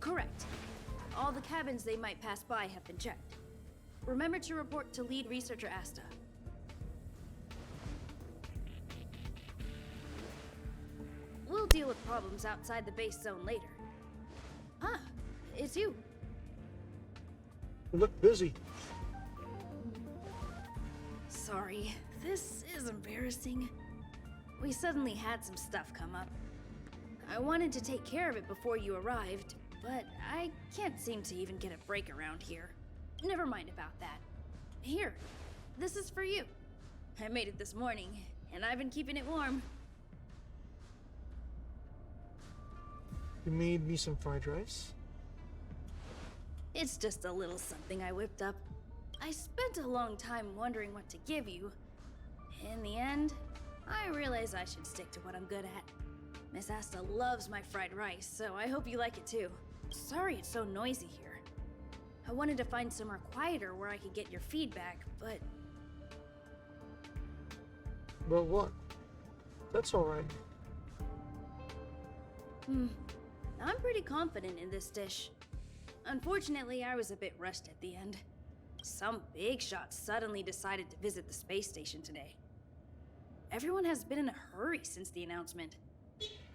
Correct. All the cabins they might pass by have been checked. Remember to report to lead researcher Asta. We'll deal with problems outside the base zone later. Huh, it's you. You look busy. Sorry, this is embarrassing. We suddenly had some stuff come up. I wanted to take care of it before you arrived, but I can't seem to even get a break around here. Never mind about that. Here, this is for you. I made it this morning, and I've been keeping it warm. You made me some fried rice? It's just a little something I whipped up. I spent a long time wondering what to give you. In the end, I realized I should stick to what I'm good at. Miss Asta loves my fried rice, so I hope you like it too. Sorry it's so noisy here. I wanted to find somewhere quieter where I could get your feedback, but... But what? That's alright. I'm pretty confident in this dish. Unfortunately, I was a bit rushed at the end. Some big shot suddenly decided to visit the space station today. Everyone has been in a hurry since the announcement.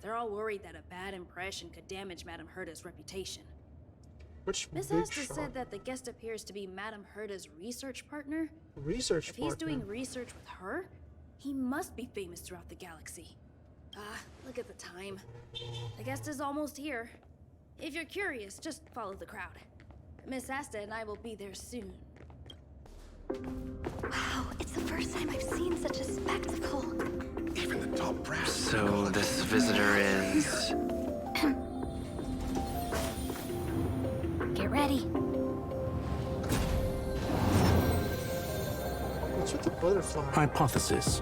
They're all worried that a bad impression could damage Madame Herta's reputation. Which Miss big Asta shot? said that the guest appears to be Madame Herta's research partner. Research If he's partner? doing research with her, he must be famous throughout the galaxy. Look at the time. The guest is almost here. If you're curious, just follow the crowd. Miss Asta and I will be there soon. Wow, it's the first time I've seen such a spectacle. Even the top brass. So this visitor is... Get ready. What's with the butterfly? Hypothesis.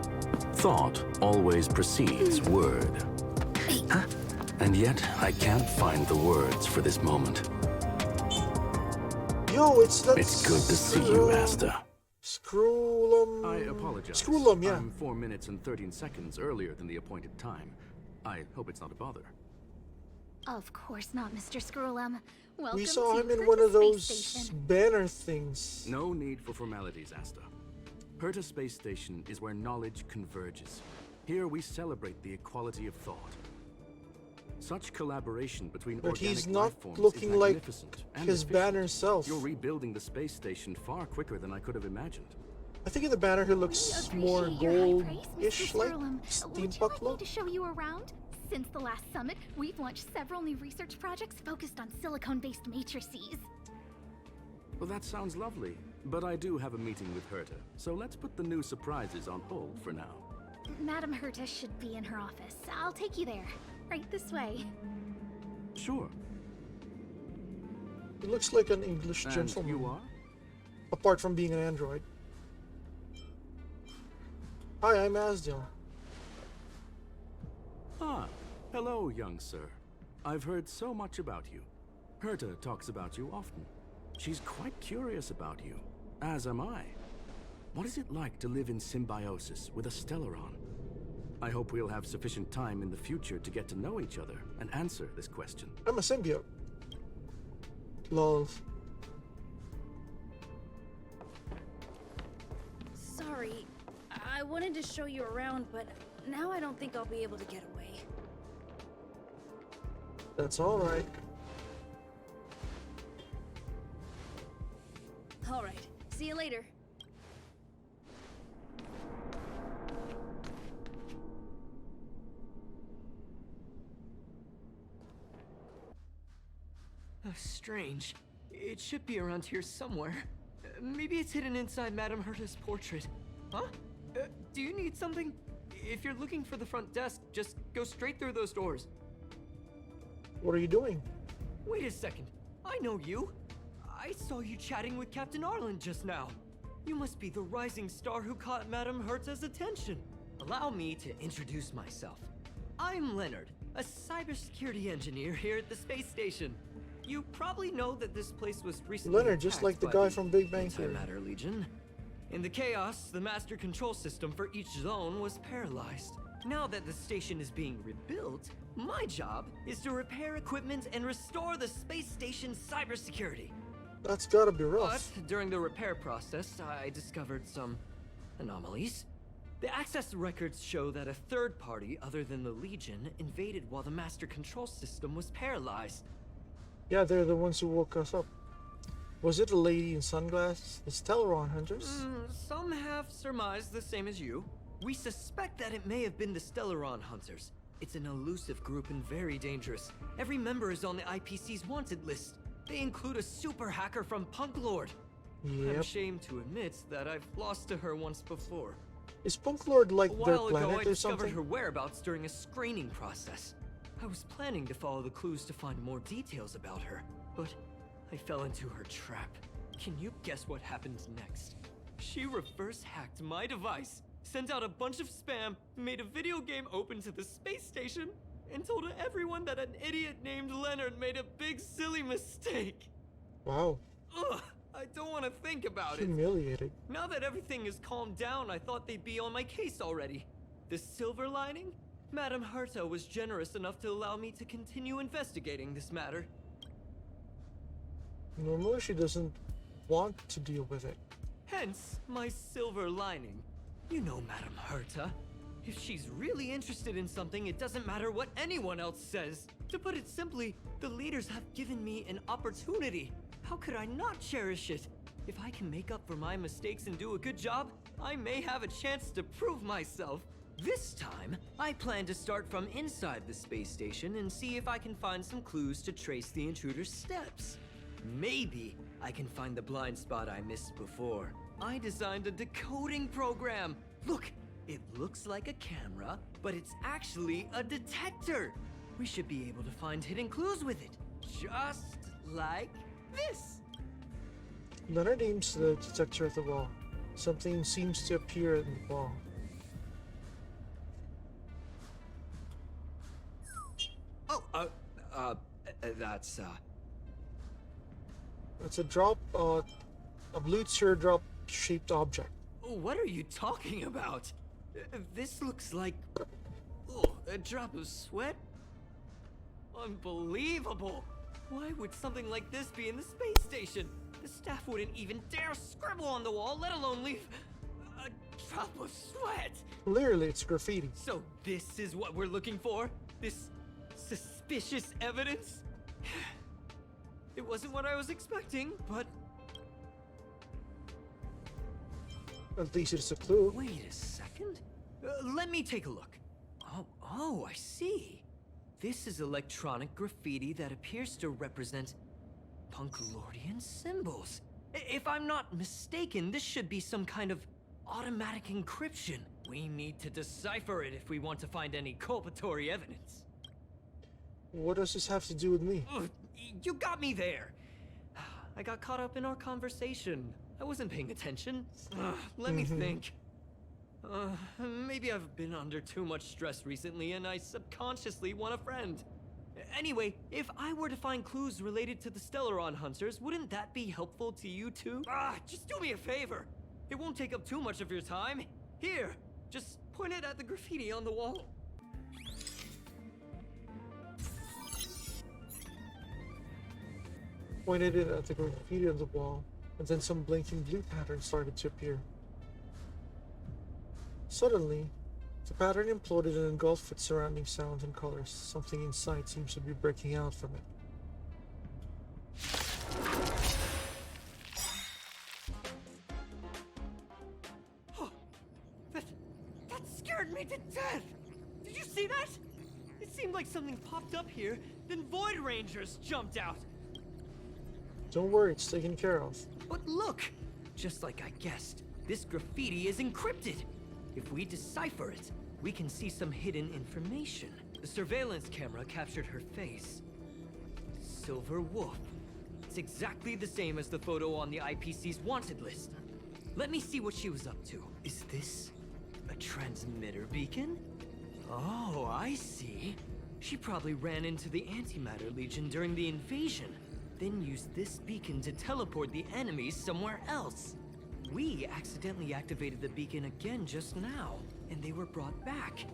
Thought always precedes word. Huh? And yet, I can't find the words for this moment. Yo, it's that... It's good to see you, Asta. Scroolum... I apologize. Scroolum, yeah. I'm 4 minutes and 13 seconds earlier than the appointed time. I hope it's not a bother. Of course not, Mr. Scroolum. Welcome We saw to him in Herta one of Space those Station. banner things. No need for formalities, Asta. Herta Space Station is where knowledge converges. Here we celebrate the equality of thought. Such collaboration between But organic he's not life forms looking is like magnificent and his efficient. banner self. You're rebuilding the space station far quicker than I could have imagined. I think in the banner he looks more Appreciate your high praise, gold-ish, Mr. like Scroolum. Would you steampunk like me look. to show you around? Since the last summit, we've launched several new research projects focused on silicone-based matrices. Well, that sounds lovely, but I do have a meeting with Herta, so let's put the new surprises on hold for now. Madame Herta should be in her office. I'll take you there. Right this way. Sure. He looks like an English And gentleman. you are? Apart from being an android. Hi, I'm Asdil. Ah, hello, young sir. I've heard so much about you. Herta talks about you often. She's quite curious about you, as am I. What is it like to live in symbiosis with a Stellaron? I hope we'll have sufficient time in the future to get to know each other and answer this question. I'm a symbiote. Lol. Sorry, I wanted to show you around, but now I don't think I'll be able to get away. That's alright. Alright, see you later. Strange. It should be around here somewhere. Maybe it's hidden inside Madame Herta's portrait. Huh? Do you need something? If you're looking for the front desk, just go straight through those doors. What are you doing? Wait a second. I know you. I saw you chatting with Captain Arlen just now. You must be the rising star who caught Madame Herta's attention. Allow me to introduce myself. I'm Leonard, a cybersecurity engineer here at the space station. You probably know that this place was recently Leonard, just attacked like the by guy from Big Bang Theory. Antimatter Legion. In the chaos, the master control system for each zone was paralyzed. Now that the station is being rebuilt, my job is to repair equipment and restore the space station's cybersecurity. That's gotta be rough. But during the repair process, I discovered some anomalies. The access records show that a third party other than the Legion invaded while the master control system was paralyzed. Yeah, they're the ones who woke us up. Was it a lady in sunglasses? The Stellaron hunters? Some have surmised the same as you. We suspect that it may have been the Stellaron hunters. It's an elusive group and very dangerous. Every member is on the IPC's wanted list. They include a super hacker from Punk Lord. I'm Yep. ashamed to admit that I've lost to her once before. Is Punk Lord like A their while ago, I planet or discovered something? her whereabouts during a screening process. I was planning to follow the clues to find more details about her, but I fell into her trap. Can you guess what happens next? She reverse hacked my device, sent out a bunch of spam, made a video game open to the space station, and told everyone that an idiot named Leonard made a big silly mistake. Wow. Ugh, I don't want to think about it. Humiliating. Now that everything is calmed down, I thought they'd be on my case already. The silver lining? Madame Herta was generous enough to allow me to continue investigating this matter. Normally she doesn't want to deal with it. Hence, my silver lining. You know Madame Herta. If she's really interested in something, it doesn't matter what anyone else says. To put it simply, the leaders have given me an opportunity. How could I not cherish it? If I can make up for my mistakes and do a good job, I may have a chance to prove myself. This time, I plan to start from inside the space station and see if I can find some clues to trace the intruder's steps. Maybe I can find the blind spot I missed before. I designed a decoding program. Look, it looks like a camera, but it's actually a detector. We should be able to find hidden clues with it. Just like this. Leonard aims the detector at the wall. Something seems to appear in the wall. That's It's a a blue teardrop-shaped object. What are you talking about? This looks like a drop of sweat? Unbelievable! Why would something like this be in the space station? The staff wouldn't even dare scribble on the wall, let alone leave a drop of sweat! Clearly, it's graffiti. So this is what we're looking for? This suspicious evidence? It wasn't what I was expecting, but... At least it's a clue. Wait a second. Let me take a look. Oh, I see. This is electronic graffiti that appears to represent Punklordian symbols. If I'm not mistaken, this should be some kind of automatic encryption. We need to decipher it if we want to find any culpatory evidence. What does this have to do with me? Ugh, you got me there. I got caught up in our conversation. I wasn't paying attention. Let me think. Maybe I've been under too much stress recently and I subconsciously want a friend. Anyway, if I were to find clues related to the Stellaron hunters, wouldn't that be helpful to you too? Just do me a favor. It won't take up too much of your time. Here, just point it at the graffiti on the wall. Pointed it at the graffiti on the wall, and then some blinking blue pattern started to appear. Suddenly, the pattern imploded and engulfed with surrounding sounds and colors. Something inside seems to be breaking out from it. That scared me to death! Did you see that? It seemed like something popped up here, then Void Rangers jumped out. Don't worry, it's taken care of. But look! Just like I guessed, this graffiti is encrypted. If we decipher it, we can see some hidden information. The surveillance camera captured her face. Silver Wolf. It's exactly the same as the photo on the IPC's wanted list. Let me see what she was up to. Is this a transmitter beacon? Oh, I see. She probably ran into the Antimatter Legion during the invasion, then used this beacon to teleport the enemies somewhere else. We accidentally activated the beacon again just now, and they were brought back.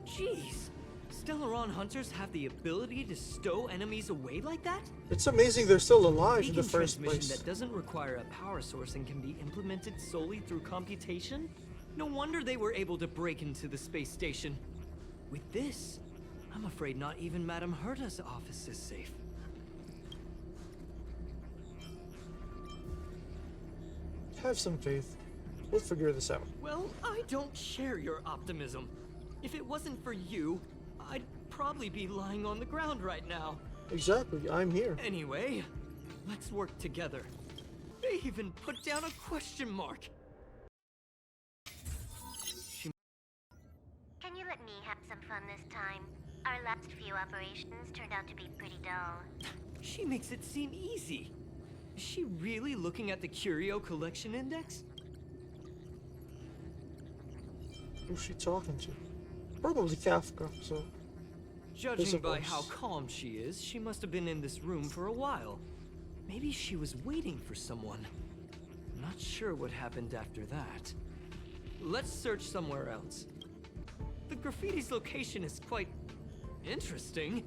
Jeez. Stellaron hunters have the ability to stow enemies away like that? It's amazing they're still alive in Beacon the first transmission place. that doesn't require a power source and can be implemented solely through computation? No wonder they were able to break into the space station. With this, I'm afraid not even Madame Herta's office is safe. Have some faith. We'll figure this out. Well, I don't share your optimism. If it wasn't for you, I'd probably be lying on the ground right now. Exactly, I'm here. Anyway, let's work together. They even put down a question mark. Can you let me have some fun this time? Our last few operations turned out to be pretty dull. She makes it seem easy. Is she really looking at the Curio Collection Index? Who's she talking to? Probably Kafka, so... Judging by course. how calm she is, she must have been in this room for a while. Maybe she was waiting for someone. I'm not sure what happened after that. Let's search somewhere else. The graffiti's location is quite interesting.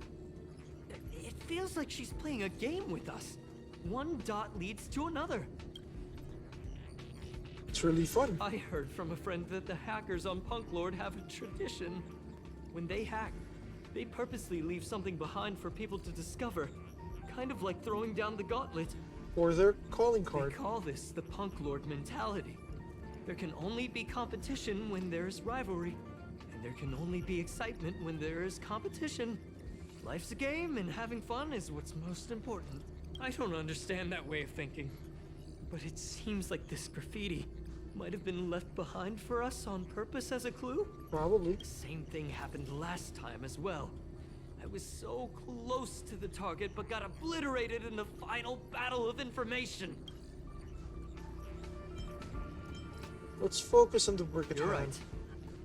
It feels like she's playing a game with us. One dot leads to another. It's really fun. I heard from a friend that the hackers on Punk Lord have a tradition. When they hack, they purposely leave something behind for people to discover. Kind of like throwing down the gauntlet. Or their calling They card. call this the Punk Lord mentality. There can only be competition when there's rivalry. And there can only be excitement when there is competition. Life's a game, and having fun is what's most important. I don't understand that way of thinking. But it seems like this graffiti might have been left behind for us on purpose as a clue? Probably. Same thing happened last time as well. I was so close to the target, but got obliterated in the final battle of information. Let's focus on the work at You're hand. right.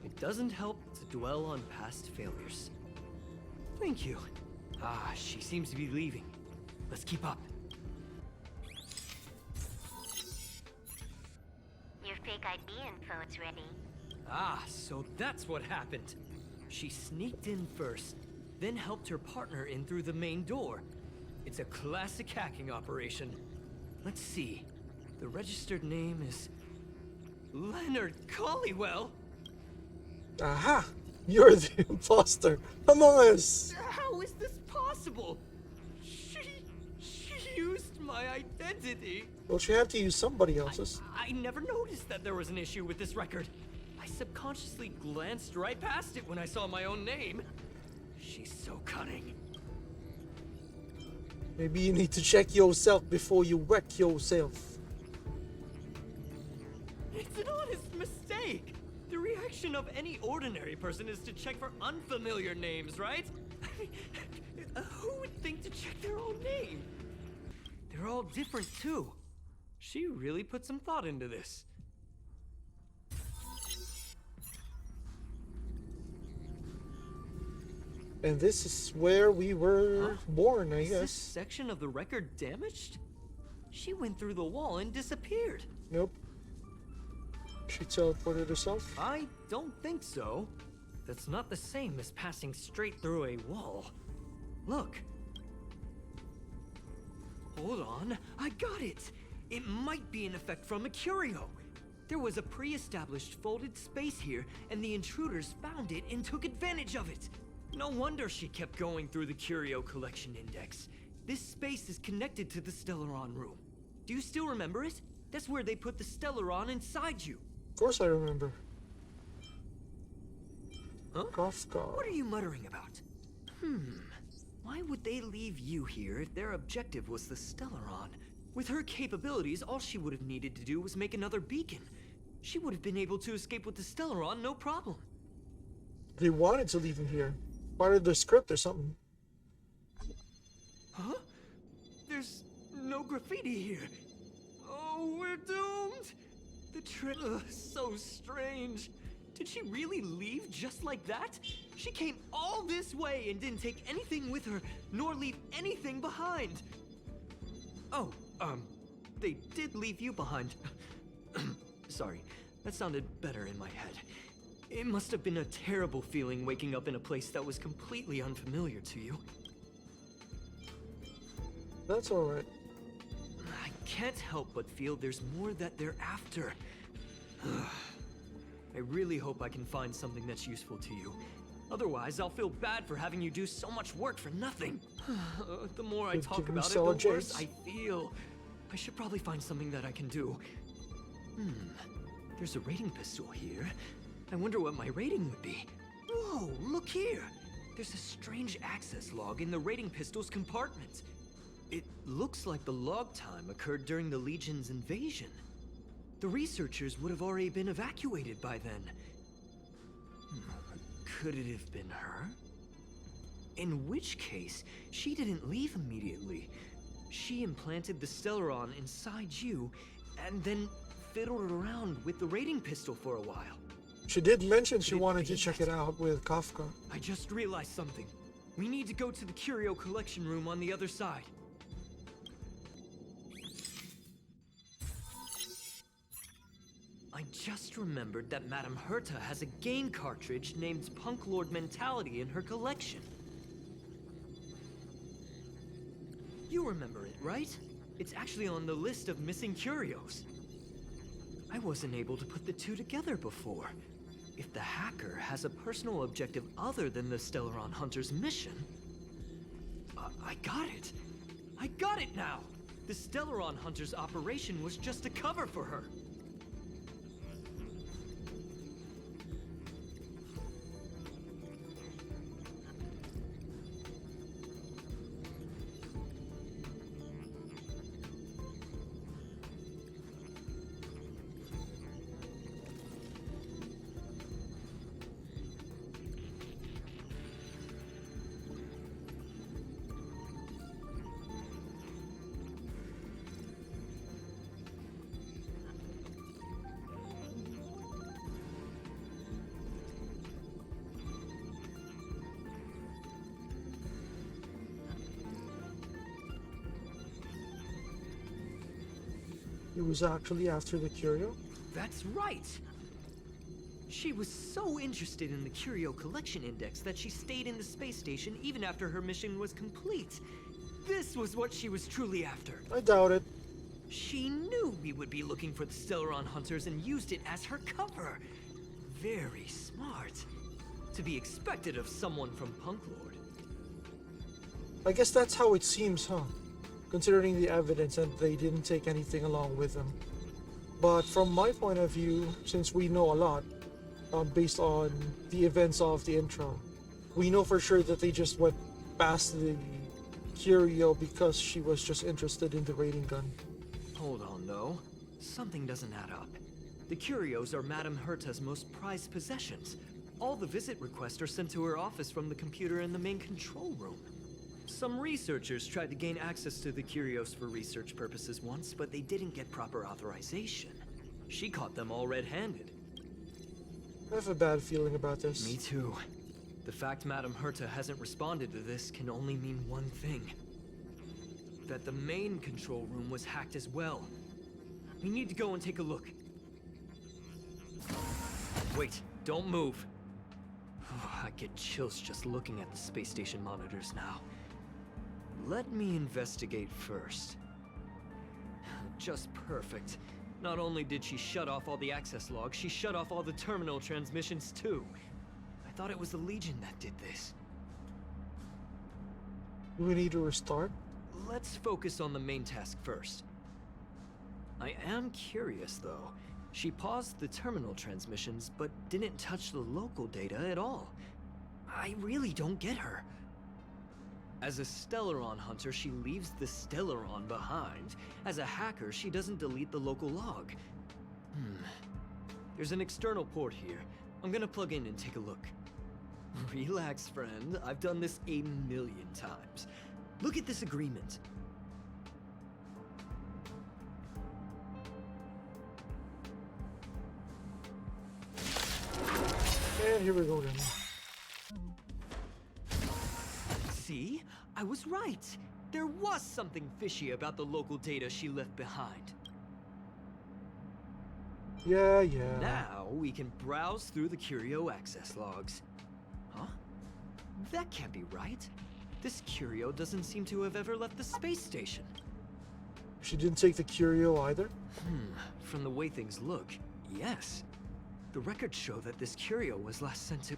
It doesn't help to dwell on past failures. Thank you. Ah, she seems to be leaving. Let's keep up. Your fake ID info is ready. Ah, so that's what happened. She sneaked in first, then helped her partner in through the main door. It's a classic hacking operation. Let's see. The registered name is Leonard Collywell. Aha! You're the imposter among us! How is this possible? She used my identity. Well, you have to use somebody else's. I never noticed that there was an issue with this record. I subconsciously glanced right past it when I saw my own name. She's so cunning. Maybe you need to check yourself before you wreck yourself. It's an honest mistake. The reaction of any ordinary person is to check for unfamiliar names, right? Who would think to check their own name? They're all different too. She really put some thought into this. And this is where we were born, I Is this guess. section of the record damaged? She went through the wall and disappeared. Nope. She teleported herself. I don't think so. That's not the same as passing straight through a wall. Look. Hold on, I got it. It might be an effect from a curio. There was a pre-established folded space here, and the intruders found it and took advantage of it. No wonder she kept going through the Curio Collection Index. This space is connected to the Stellaron room. Do you still remember it? That's where they put the Stellaron inside you. Of course I remember. Huh? Kafka. What are you muttering about? Why would they leave you here if their objective was the Stellaron? With her capabilities, all she would have needed to do was make another beacon. She would have been able to escape with the Stellaron, no problem. They wanted to leave him here. Part of the script or something. Huh? There's no graffiti here. Oh, we're doomed! The trick, so strange. Did she really leave just like that? She came all this way and didn't take anything with her, nor leave anything behind. Oh, they did leave you behind. Sorry, that sounded better in my head. It must have been a terrible feeling waking up in a place that was completely unfamiliar to you. That's alright. I can't help but feel there's more that they're after. I really hope I can find something that's useful to you. Otherwise, I'll feel bad for having you do so much work for nothing. The more I You've talk given about it, solid the worse chase. I feel. I should probably find something that I can do. There's a rating pistol here. I wonder what my rating would be. Whoa, look here! There's a strange access log in the rating pistol's compartment. It looks like the log time occurred during the Legion's invasion. The researchers would have already been evacuated by then. Could it have been her? In which case, she didn't leave immediately. She implanted the Stellaron inside you, and then fiddled around with the rating pistol for a while. She did mention she Could it wanted to be check that- it out with Kafka. I just realized something. We need to go to the curio collection room on the other side. I just remembered that Madame Herta has a game cartridge named Punk Lord Mentality in her collection. You remember it, right? It's actually on the list of missing curios. I wasn't able to put the two together before. If the hacker has a personal objective other than the Stellaron Hunter's mission... I got it! I got it now! The Stellaron Hunter's operation was just a cover for her. It was actually after the curio. That's right! She was so interested in the Curio Collection Index that she stayed in the space station even after her mission was complete. This was what she was truly after. I doubt it. She knew we would be looking for the Stellaron Hunters and used it as her cover. Very smart. To be expected of someone from Punk Lord. I guess that's how it seems, huh? Considering the evidence and they didn't take anything along with them. But from my point of view, since we know a lot, based on the events of the intro, we know for sure that they just went past the curio because she was just interested in the rating gun. Hold on, though. Something doesn't add up. The curios are Madame Herta's most prized possessions. All the visit requests are sent to her office from the computer in the main control room. Some researchers tried to gain access to the curios for research purposes once, but they didn't get proper authorization. She caught them all red-handed. I have a bad feeling about this. Me too. The fact Madame Herta hasn't responded to this can only mean one thing. That the main control room was hacked as well. We need to go and take a look. Wait, don't move. I get chills just looking at the space station monitors now. Let me investigate first. Just perfect. Not only did she shut off all the access logs, she shut off all the terminal transmissions too. I thought it was the Legion that did this. Do we need to restart? Let's focus on the main task first. I am curious though. She paused the terminal transmissions, but didn't touch the local data at all. I really don't get her. As a Stellaron hunter, she leaves the Stellaron behind. As a hacker, she doesn't delete the local log. There's an external port here. I'm gonna plug in and take a look. Relax, friend. I've done this 1,000,000 times. Look at this agreement. And here we go then. See? I was right. There was something fishy about the local data she left behind. Yeah. Now we can browse through the curio access logs. Huh? That can't be right. This curio doesn't seem to have ever left the space station. She didn't take the curio either? From the way things look, yes. The records show that this curio was last sent to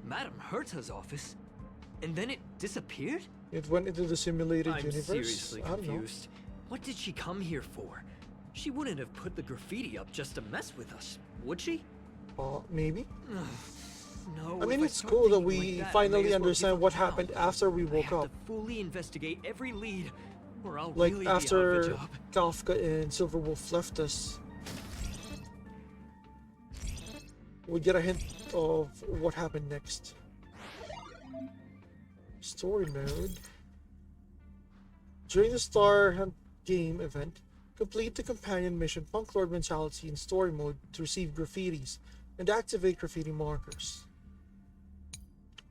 Madame Herta's office, and then it disappeared? It went into the simulated I'm universe? seriously I don't know. confused. What did she come here for? She wouldn't have put the graffiti up just to mess with us, would she? Maybe? No. I mean, if it's start cool that thinking we like that, I may finally as well understand give what up now. happened after we I woke have up. to fully investigate every lead, or I'll Like really be out of a after job. Kafka and Silverwolf left us. We get a hint of what happened next. Story mode. During the Star Hunt game event, complete the companion mission Punk Lord Mentality in story mode to receive graffitis and activate graffiti markers.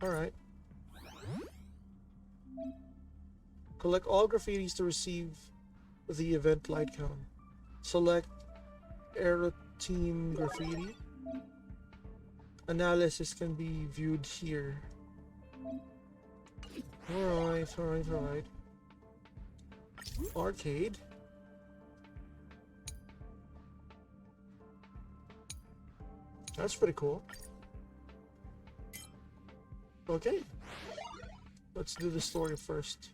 Alright. Collect all graffitis to receive the event light cone. Select Aero Team Graffiti. Analysis can be viewed here. Alright. Arcade. That's pretty cool. Okay. Let's do the story first.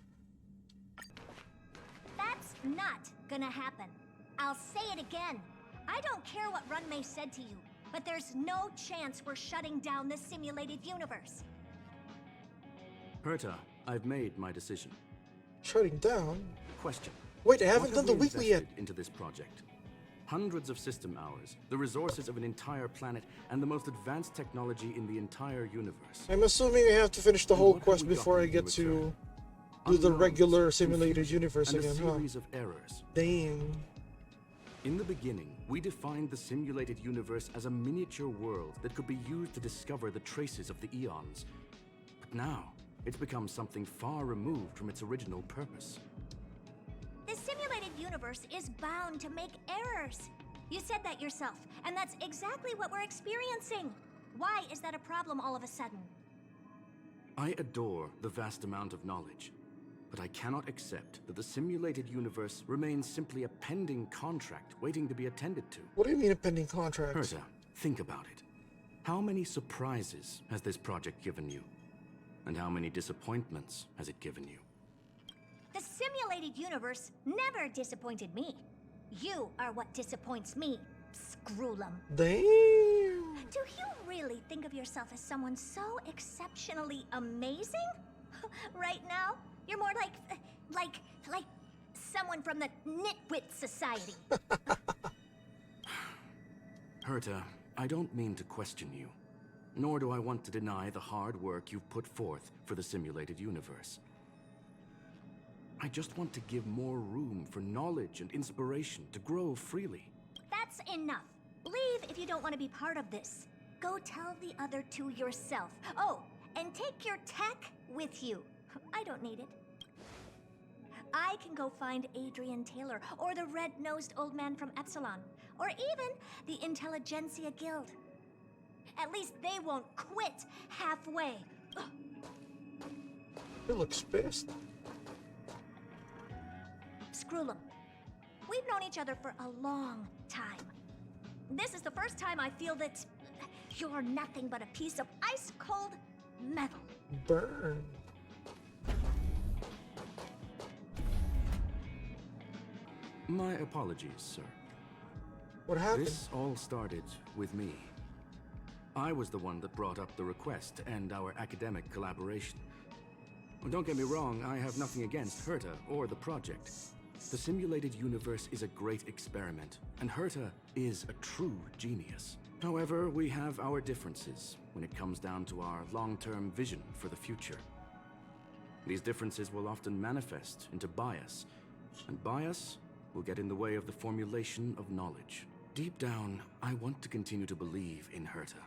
That's not gonna happen. I'll say it again. I don't care what Runmei said to you, but there's no chance we're shutting down the simulated universe. Herta, I've made my decision. Shutting down? Question. Wait, I What haven't have done the we weekly yet. invested into this project? Hundreds of system hours, the resources of an entire planet, and the most advanced technology in the entire universe. I'm assuming I have to finish the And whole what have quest we before I gotten get in to return? do the Unknowns, regular simulated confusion, universe and again, a huh? series of errors. Dang. In the beginning, we defined the simulated universe as a miniature world that could be used to discover the traces of the eons. But now, it's become something far removed from its original purpose. The simulated universe is bound to make errors. You said that yourself, and that's exactly what we're experiencing. Why is that a problem all of a sudden? I adore the vast amount of knowledge, but I cannot accept that the simulated universe remains simply a pending contract waiting to be attended to. What do you mean a pending contract? Herta, think about it. How many surprises has this project given you? And how many disappointments has it given you? The simulated universe never disappointed me. You are what disappoints me, Screwlum. Damn. Do you really think of yourself as someone so exceptionally amazing? Right now, you're more like someone from the Nitwit Society. Herta, I don't mean to question you, nor do I want to deny the hard work you've put forth for the simulated universe. I just want to give more room for knowledge and inspiration to grow freely. That's enough. Leave if you don't want to be part of this. Go tell the other two yourself. Oh, and take your tech with you. I don't need it. I can go find Adrian Taylor, or the red-nosed old man from Epsilon, or even the Intelligentsia Guild. At least they won't quit halfway. He looks pissed. Screwlum, we've known each other for a long time. This is the first time I feel that you're nothing but a piece of ice-cold metal. Burn. My apologies, sir. What happened? This all started with me. I was the one that brought up the request to end our academic collaboration. Well, don't get me wrong, I have nothing against Herta or the project. The simulated universe is a great experiment, and Herta is a true genius. However, we have our differences when it comes down to our long-term vision for the future. These differences will often manifest into bias, and bias will get in the way of the formulation of knowledge. Deep down, I want to continue to believe in Herta.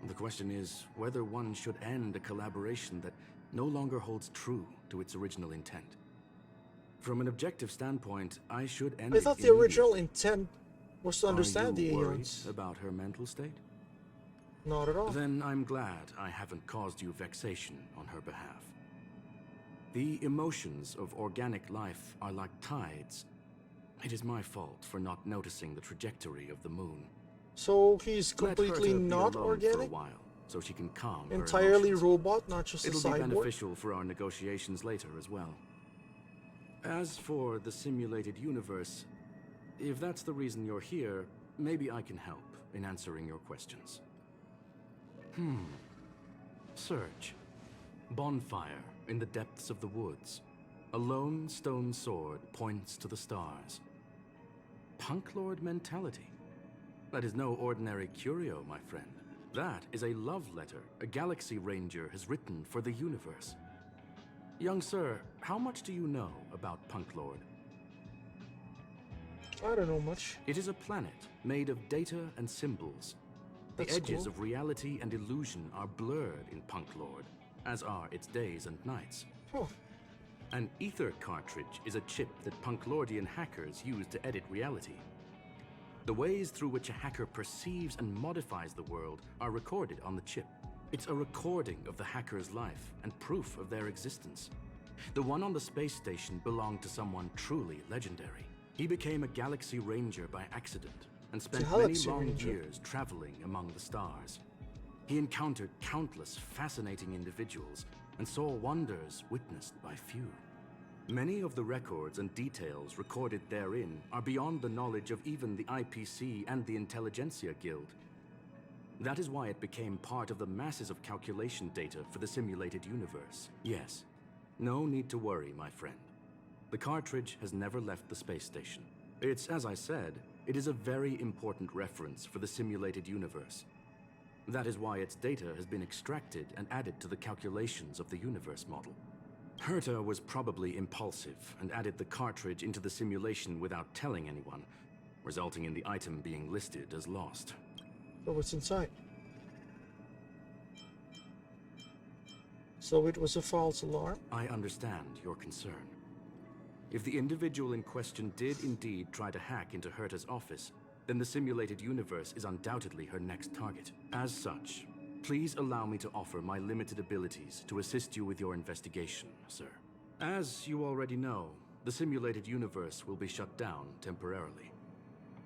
The question is whether one should end a collaboration that no longer holds true to its original intent. From an objective standpoint, I should end I it thought the immediately. original intent was to understand Are the you worried Aeons. about her mental state? Not at all. Then I'm glad I haven't caused you vexation on her behalf. The emotions of organic life are like tides. It is my fault for not noticing the trajectory of the moon. So he's Let completely Herta be not alone organic? for a while, so she can calm her Entirely emotions. robot, not just a It'll be cyborg? beneficial for our negotiations later as well. As for the simulated universe, if that's the reason you're here, maybe I can help in answering your questions. Search. Bonfire in the depths of the woods. A lone stone sword points to the stars. Punk Lord mentality. That is no ordinary curio, my friend. That is a love letter a Galaxy Ranger has written for the universe. Young sir, how much do you know about Punk Lord? I don't know much. It is a planet made of data and symbols. The That's edges cool. of reality and illusion are blurred in Punk Lord, as are its days and nights. Huh. An ether cartridge is a chip that Punk Lordian hackers use to edit reality. The ways through which a hacker perceives and modifies the world are recorded on the chip. It's a recording of the hacker's life and proof of their existence. The one on the space station belonged to someone truly legendary. He became a Galaxy Ranger by accident and spent many Galaxy long Ranger. years traveling among the stars. He encountered countless fascinating individuals and saw wonders witnessed by few. Many of the records and details recorded therein are beyond the knowledge of even the IPC and the Intelligentsia Guild. That is why it became part of the masses of calculation data for the simulated universe. Yes, no need to worry, my friend. The cartridge has never left the space station. It's, as I said, it is a very important reference for the simulated universe. That is why its data has been extracted and added to the calculations of the universe model. Herta was probably impulsive and added the cartridge into the simulation without telling anyone, resulting in the item being listed as lost. So what's inside? So it was a false alarm? I understand your concern. If the individual in question did indeed try to hack into Herta's office, then the simulated universe is undoubtedly her next target. As such, please allow me to offer my limited abilities to assist you with your investigation, sir. As you already know, the simulated universe will be shut down temporarily.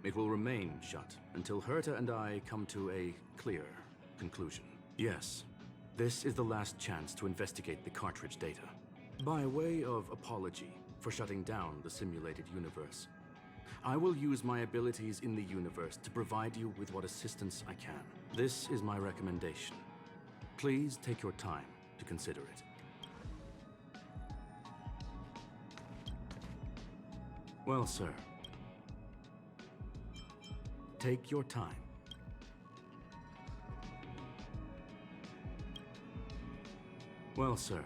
It will remain shut until Herta and I come to a clear conclusion. Yes, this is the last chance to investigate the cartridge data. By way of apology for shutting down the simulated universe, I will use my abilities in the universe to provide you with what assistance I can. This is my recommendation. Please take your time to consider it. Well, sir. Take your time. Well, sir.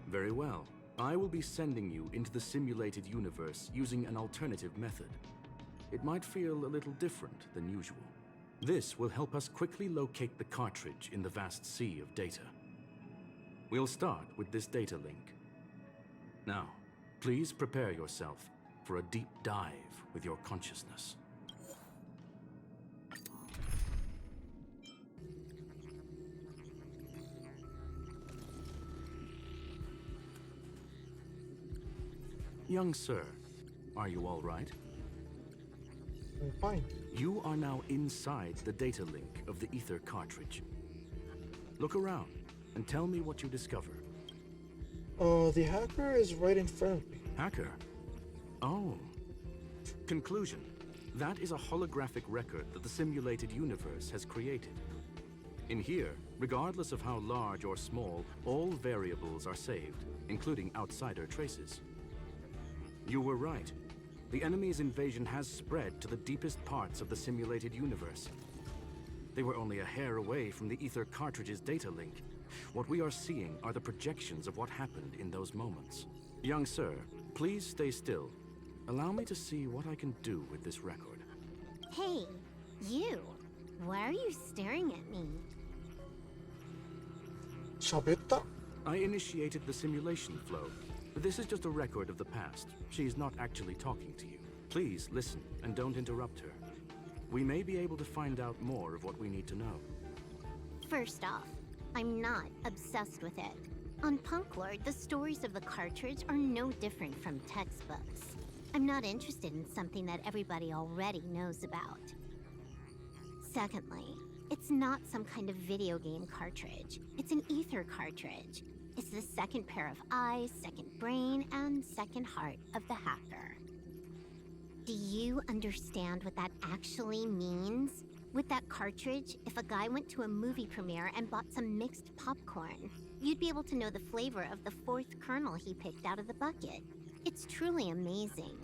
Very well. I will be sending you into the simulated universe using an alternative method. It might feel a little different than usual. This will help us quickly locate the cartridge in the vast sea of data. We'll start with this data link. Now, please prepare yourself for a deep dive with your consciousness. Young sir, are you all right? I'm fine. You are now inside the data link of the ether cartridge. Look around and tell me what you discover. The hacker is right in front of me. Hacker? Oh. Conclusion. That is a holographic record that the simulated universe has created. In here, regardless of how large or small, all variables are saved, including outsider traces. You were right. The enemy's invasion has spread to the deepest parts of the simulated universe. They were only a hair away from the ether cartridge's data link. What we are seeing are the projections of what happened in those moments. Young sir, please stay still. Allow me to see what I can do with this record. Hey, you. Why are you staring at me? Sabeta? I initiated the simulation flow. This is just a record of the past. She's not actually talking to you. Please listen and don't interrupt her. We may be able to find out more of what we need to know. First off, I'm not obsessed with it. On Punk Lord, the stories of the cartridge are no different from textbooks. I'm not interested in something that everybody already knows about. Secondly, it's not some kind of video game cartridge. It's an ether cartridge. It's the second pair of eyes, second brain, and second heart of the hacker. Do you understand what that actually means? With that cartridge, if a guy went to a movie premiere and bought some mixed popcorn, you'd be able to know the flavor of the fourth kernel he picked out of the bucket. It's truly amazing.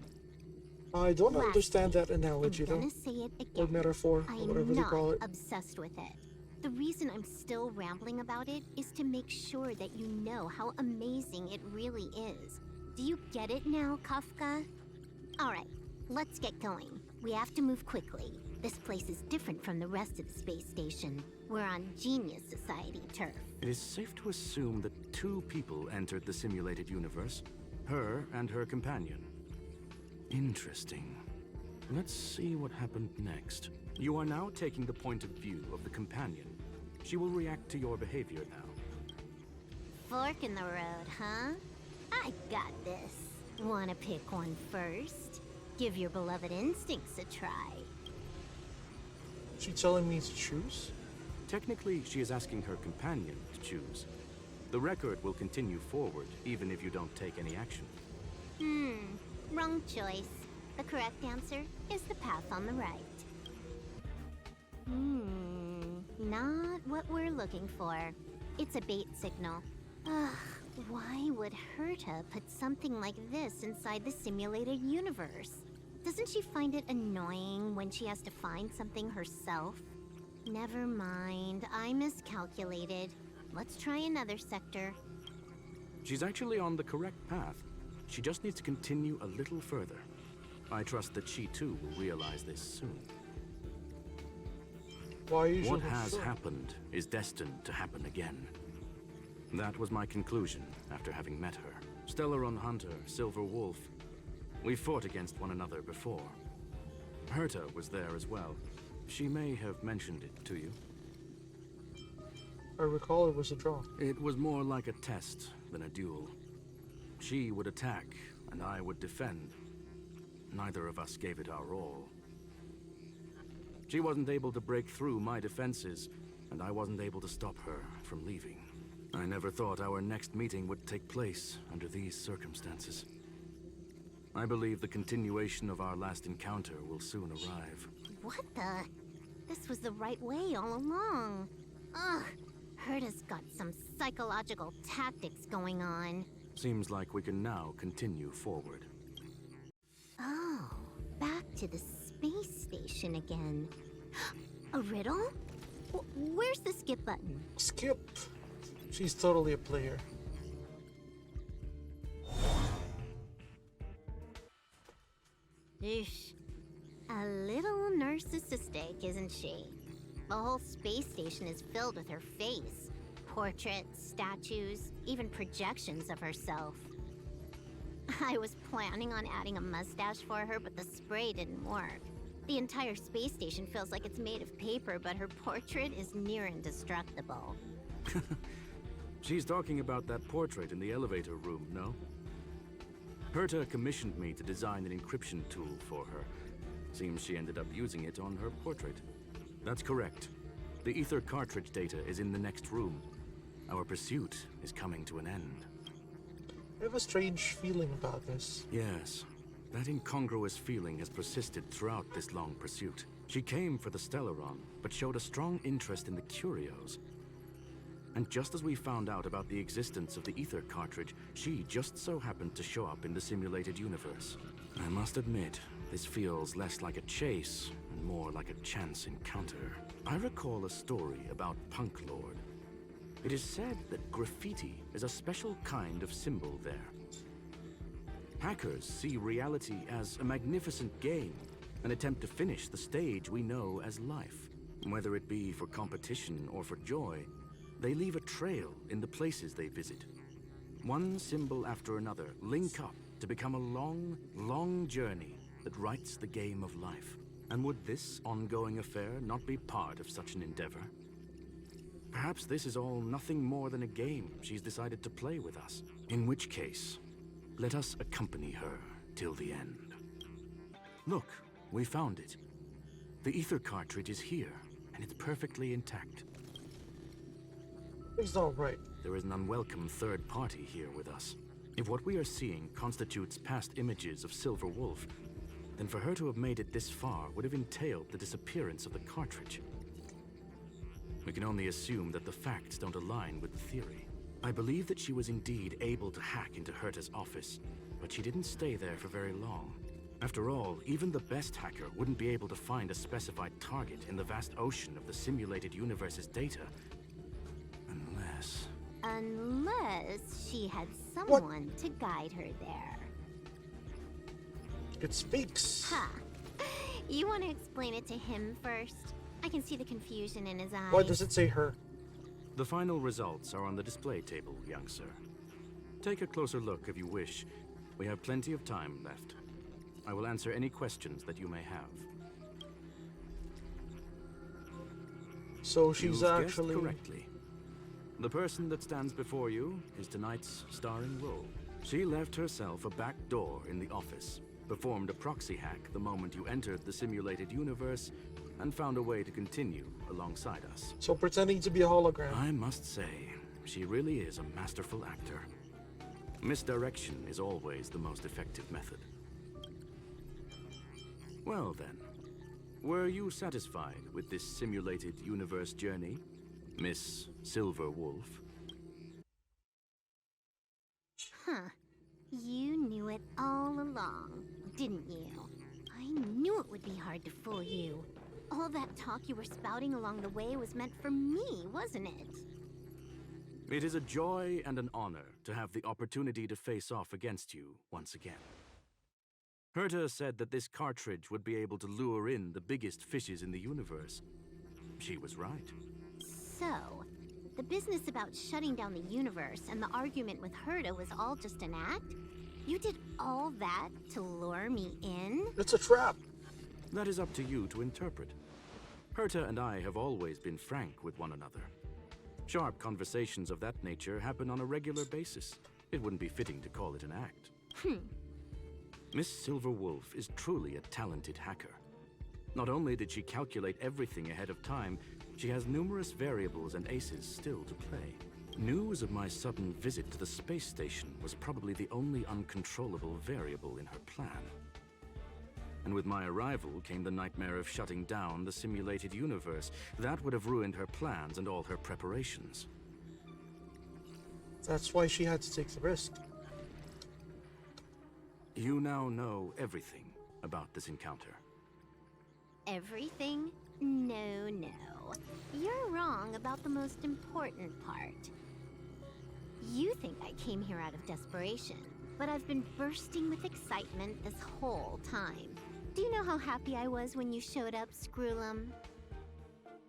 I don't understand that analogy, I'm though. gonna say it again. Or metaphor, or whatever I'm they call not it. obsessed with it. The reason I'm still rambling about it is to make sure that you know how amazing it really is. Do you get it now, Kafka? Alright, let's get going. We have to move quickly. This place is different from the rest of the space station. We're on Genius Society turf. It is safe to assume that two people entered the simulated universe. Her and her companion. Interesting. Let's see what happened next. You are now taking the point of view of the companion. She will react to your behavior now. Fork in the road, huh? I got this. Wanna pick one first? Give your beloved instincts a try. She telling me to choose? Technically, she is asking her companion to choose. The record will continue forward, even if you don't take any action. Wrong choice. The correct answer is the path on the right. Not what we're looking for. It's a bait signal. Ugh, why would Herta put something like this inside the simulated universe? Doesn't she find it annoying when she has to find something herself? Never mind, I miscalculated. Let's try another sector. She's actually on the correct path. She just needs to continue a little further. I trust that she too will realize this soon. Why are you What so has sure? happened is destined to happen again. That was my conclusion after having met her. Stellaron Hunter, Silver Wolf. We fought against one another before. Herta was there as well. She may have mentioned it to you. I recall it was a draw. It was more like a test than a duel. She would attack, and I would defend. Neither of us gave it our all. She wasn't able to break through my defenses, and I wasn't able to stop her from leaving. I never thought our next meeting would take place under these circumstances. I believe the continuation of our last encounter will soon arrive. What the? This was the right way all along. Ugh, Herta's got some psychological tactics going on. Seems like we can now continue forward. Oh, back to the space station again. A riddle? Where's the skip button? Skip. She's totally a player. Eesh. A little narcissistic, isn't she? The whole space station is filled with her face. Portraits, statues, even projections of herself. I was planning on adding a mustache for her, but the spray didn't work. The entire space station feels like it's made of paper, but her portrait is near indestructible. She's talking about that portrait in the elevator room, no? Herta commissioned me to design an encryption tool for her. Seems she ended up using it on her portrait. That's correct. The ether cartridge data is in the next room. Our pursuit is coming to an end. I have a strange feeling about this. Yes, that incongruous feeling has persisted throughout this long pursuit. She came for the Stellaron, but showed a strong interest in the curios. And just as we found out about the existence of the ether cartridge, she just so happened to show up in the simulated universe. I must admit, this feels less like a chase and more like a chance encounter. I recall a story about Punk Lord. It is said that graffiti is a special kind of symbol there. Hackers see reality as a magnificent game, an attempt to finish the stage we know as life. Whether it be for competition or for joy, they leave a trail in the places they visit. One symbol after another link up to become a long, long journey that writes the game of life. And would this ongoing affair not be part of such an endeavor? Perhaps this is all nothing more than a game she's decided to play with us. In which case, let us accompany her till the end. Look, we found it. The ether cartridge is here, and it's perfectly intact. It's not right. There is an unwelcome third party here with us. If what we are seeing constitutes past images of Silver Wolf, then for her to have made it this far would have entailed the disappearance of the cartridge. We can only assume that the facts don't align with the theory. I believe that she was indeed able to hack into Herta's office, but she didn't stay there for very long. After all, even the best hacker wouldn't be able to find a specified target in the vast ocean of the simulated universe's data. Unless she had someone to guide her there. It speaks. Huh. You want to explain it to him first? I can see the confusion in his eyes. Why does it say her? The final results are on the display table, young sir. Take a closer look if you wish. We have plenty of time left. I will answer any questions that you may have. So she's You've actually... guessed correctly. The person that stands before you is tonight's starring role. She left herself a back door in the office, performed a proxy hack the moment you entered the simulated universe, and found a way to continue alongside us. So pretending to be a hologram. I must say, she really is a masterful actor. Misdirection is always the most effective method. Well then, were you satisfied with this simulated universe journey, Miss Silver Wolf? Huh. You knew it all along, didn't you? I knew it would be hard to fool you. All that talk you were spouting along the way was meant for me, wasn't it? It is a joy and an honor to have the opportunity to face off against you once again. Herta said that this cartridge would be able to lure in the biggest fishes in the universe. She was right. So, the business about shutting down the universe and the argument with Herta was all just an act? You did all that to lure me in? It's a trap. That is up to you to interpret. Herta and I have always been frank with one another. Sharp conversations of that nature happen on a regular basis. It wouldn't be fitting to call it an act. Miss Silver Wolf is truly a talented hacker. Not only did she calculate everything ahead of time, she has numerous variables and aces still to play. News of my sudden visit to the space station was probably the only uncontrollable variable in her plan. And with my arrival came the nightmare of shutting down the simulated universe. That would have ruined her plans and all her preparations. That's why she had to take the risk. You now know everything about this encounter. Everything? No, no. You're wrong about the most important part. You think I came here out of desperation, but I've been bursting with excitement this whole time. Do you know how happy I was when you showed up, Screwlum?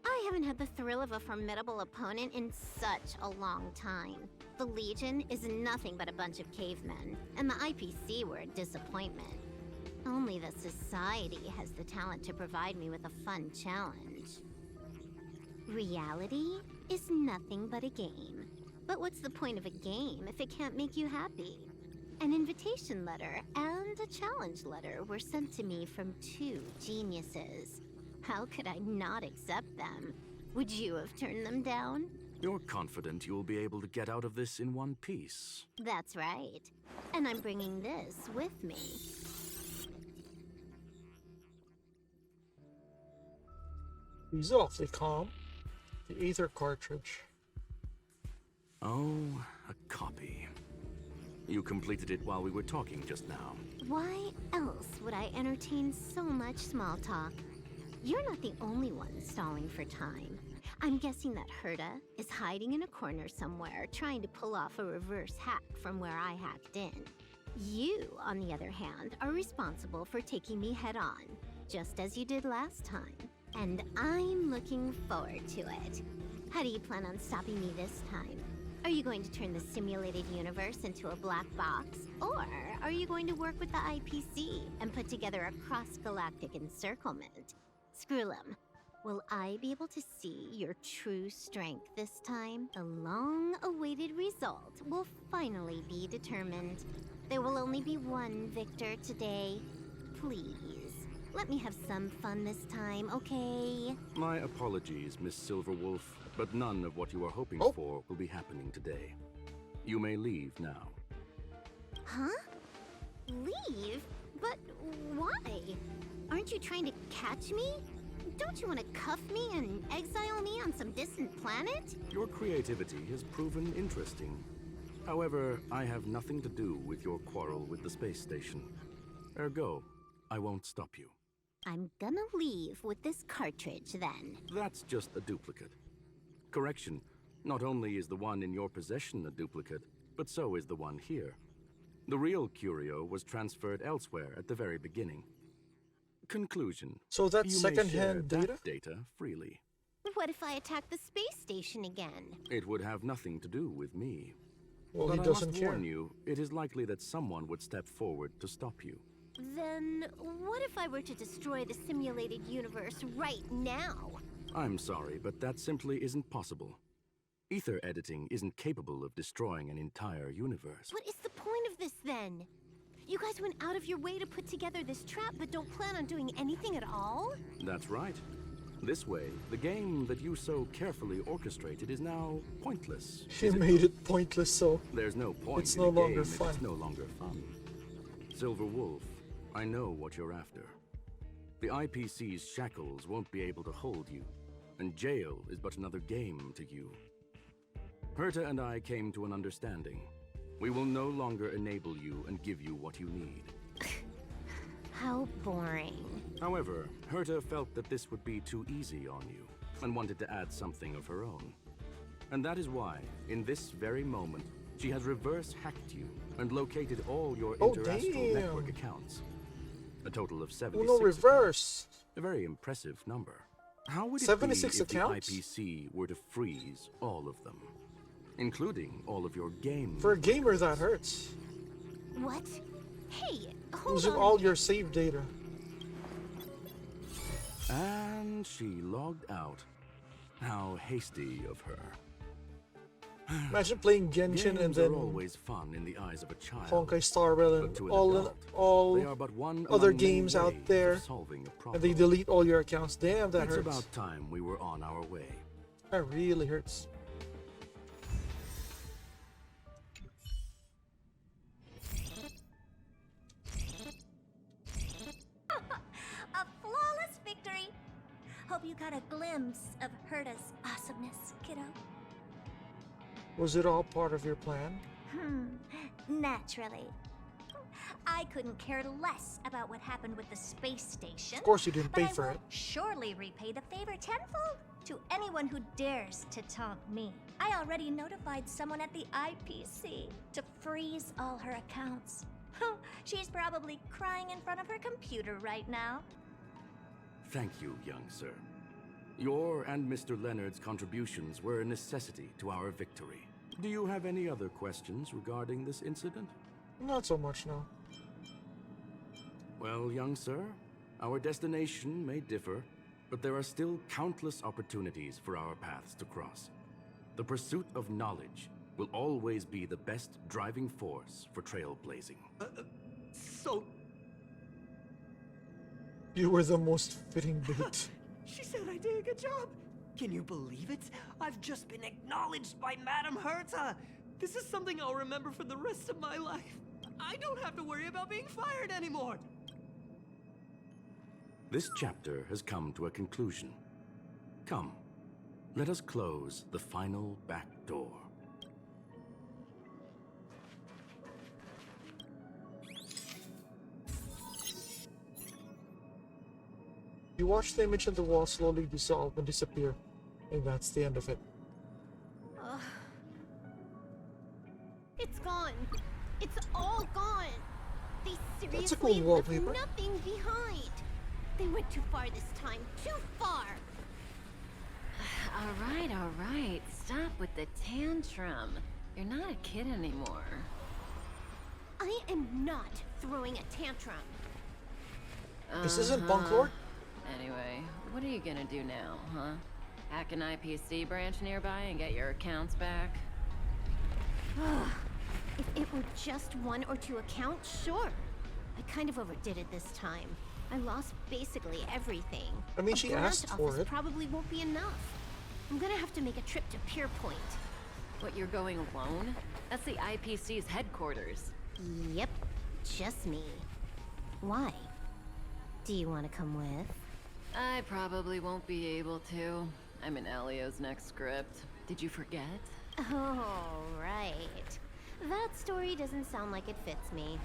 I haven't had the thrill of a formidable opponent in such a long time. The Legion is nothing but a bunch of cavemen, and the IPC were a disappointment. Only the Society has the talent to provide me with a fun challenge. Reality is nothing but a game. But what's the point of a game if it can't make you happy? An invitation letter and a challenge letter were sent to me from two geniuses. How could I not accept them? Would you have turned them down? You're confident you'll be able to get out of this in one piece. That's right. And I'm bringing this with me. He's awfully calm. The ether cartridge. Oh, a copy. You completed it while we were talking just now. Why else would I entertain so much small talk? You're not the only one stalling for time. I'm guessing that Herta is hiding in a corner somewhere, trying to pull off a reverse hack from where I hacked in. You, on the other hand, are responsible for taking me head-on, just as you did last time. And I'm looking forward to it. How do you plan on stopping me this time? Are you going to turn the simulated universe into a black box? Or are you going to work with the IPC and put together a cross-galactic encirclement? Screw'em, will I be able to see your true strength this time? The long-awaited result will finally be determined. There will only be one victor today. Please, let me have some fun this time, okay? My apologies, Miss Silverwolf, but none of what you are hoping for will be happening today. You may leave now. Huh? Leave? But why? Aren't you trying to catch me? Don't you want to cuff me and exile me on some distant planet? Your creativity has proven interesting. However, I have nothing to do with your quarrel with the space station. Ergo, I won't stop you. I'm gonna leave with this cartridge then. That's just a duplicate. Correction, not only is the one in your possession a duplicate, but so is the one here. The real curio was transferred elsewhere at the very beginning. Conclusion. So that's you may share second-hand data? that data freely. What if I attack the space station again? It would have nothing to do with me. Well, But he I doesn't must care. warn you, it is likely that someone would step forward to stop you. Then what if I were to destroy the simulated universe right now? I'm sorry, but that simply isn't possible. Ether editing isn't capable of destroying an entire universe. What is the point of this then? You guys went out of your way to put together this trap but don't plan on doing anything at all? That's right. This way, the game that you so carefully orchestrated is now pointless. He made it pointless, so There's no point it's in no a game longer if fun. it's no longer fun. Silver Wolf, I know what you're after. The IPC's shackles won't be able to hold you, and jail is but another game to you. Herta and I came to an understanding. We will no longer enable you and give you what you need. How boring. However, Herta felt that this would be too easy on you, and wanted to add something of her own. And that is why, in this very moment, she has reverse-hacked you and located all your interastral damn. network accounts. A total of 76 Uno reverse. accounts. A very impressive number. How would it 76 be if accounts? the IPC were to freeze all of them, including all of your game? For a gamer, that hurts. What? Hey, hold Losing on. all your save data. And she logged out. How hasty of her. Imagine playing Genshin and Games are then always fun in the eyes of a child. Honkai Star Rail But and to an all adult, they are but one other among many games out ways of there, solving a and problem. they delete all your accounts. Damn, that It's hurts. about time we were on our way. That really hurts. A flawless victory! Hope you got a glimpse of Herta's awesomeness, kiddo. Was it all part of your plan? Naturally. I couldn't care less about what happened with the space station. Of course you didn't but pay for I it. will surely repay the favor tenfold to anyone who dares to taunt me. I already notified someone at the IPC to freeze all her accounts. She's probably crying in front of her computer right now. Thank you, young sir. Your and Mr. Leonard's contributions were a necessity to our victory. Do you have any other questions regarding this incident? Not so much, no. Well, young sir, our destination may differ, but there are still countless opportunities for our paths to cross. The pursuit of knowledge will always be the best driving force for trailblazing. So, You were the most fitting bait. she said I did a good job. Can you believe it? I've just been acknowledged by Madame Herta. This is something I'll remember for the rest of my life. I don't have to worry about being fired anymore. This chapter has come to a conclusion. Come, let us close the final back door. You watch the image on the wall slowly dissolve and disappear, and that's the end of it. It's gone. It's all gone. They That's a seriously cool left wallpaper. nothing behind. They went too far this time. Too far. All right. Stop with the tantrum. You're not a kid anymore. I am not throwing a tantrum. This isn't Bunk Lord? Anyway, what are you gonna do now, huh? Hack an IPC branch nearby and get your accounts back? If it were just 1 or 2 accounts, sure. I kind of overdid it this time. I lost basically everything. I mean, she asked for it. Probably won't be enough. I'm gonna have to make a trip to Pier Point. What, you're going alone? That's the IPC's headquarters. Yep, just me. Why? Do you want to come with? I probably won't be able to. I'm in Elio's next script. Did you forget? Oh, right. That story doesn't sound like it fits me.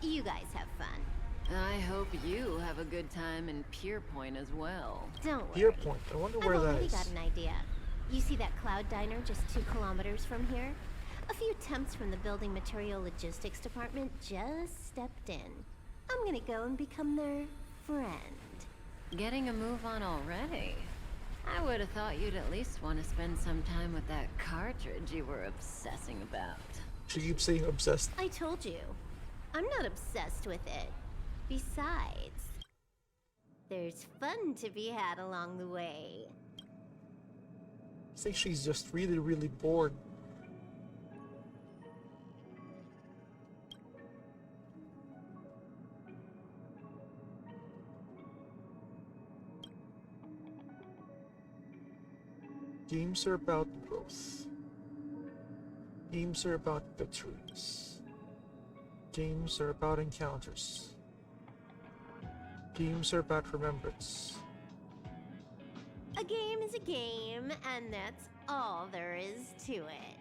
You guys have fun. I hope you have a good time in Pier Point as well. Don't worry. Pier Point. I wonder where that I've is. already got an idea. You see that cloud diner just 2 kilometers from here? A few temps from the building material logistics department just stepped in. I'm gonna go and become their friend. Getting a move on already? I would have thought you'd at least want to spend some time with that cartridge you were obsessing about. She keeps saying obsessed. I told you. I'm not obsessed with it. Besides, there's fun to be had along the way. I think she's just really, really bored. Games are about growth. Games are about victories. Games are about encounters. Games are about remembrance. A game is a game, and that's all there is to it.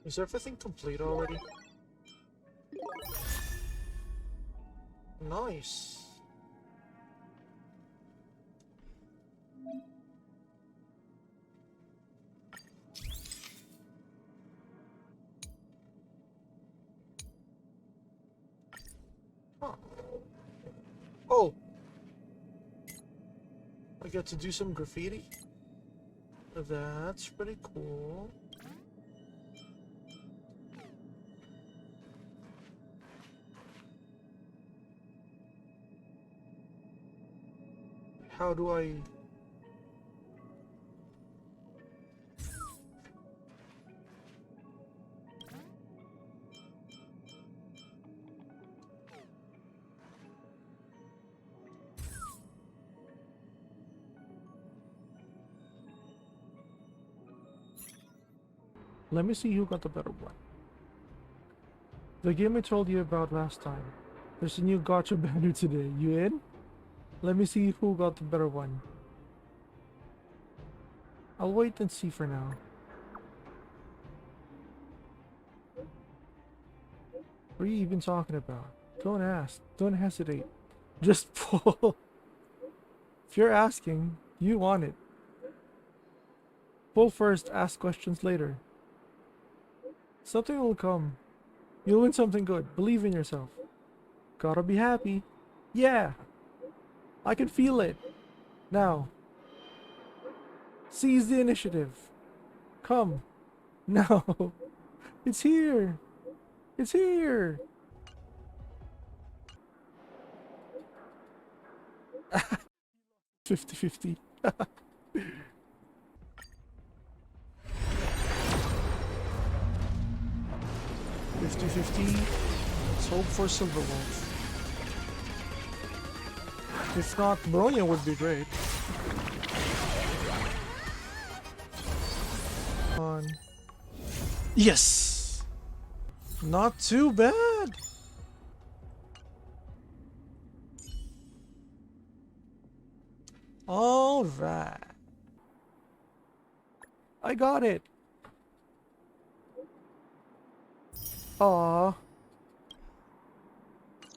Is everything complete already? Nice. Huh. Oh! I get to do some graffiti? That's pretty cool. How do I... Let me see who got the better one. The game I told you about last time. There's a new gacha banner today. You in? Let me see who got the better one. I'll wait and see for now. What are you even talking about? Don't ask. Don't hesitate. Just pull. If you're asking, you want it. Pull first, ask questions later. Something will come. You'll win something good. Believe in yourself. Gotta be happy. Yeah! I can feel it. Now. Seize the initiative. Come. Now. It's here. It's here. 50-50. 50-50. Let's hope for Silver Wolf. If not, Bronya would be great. On. Yes! Not too bad! Alright. I got it. Aw.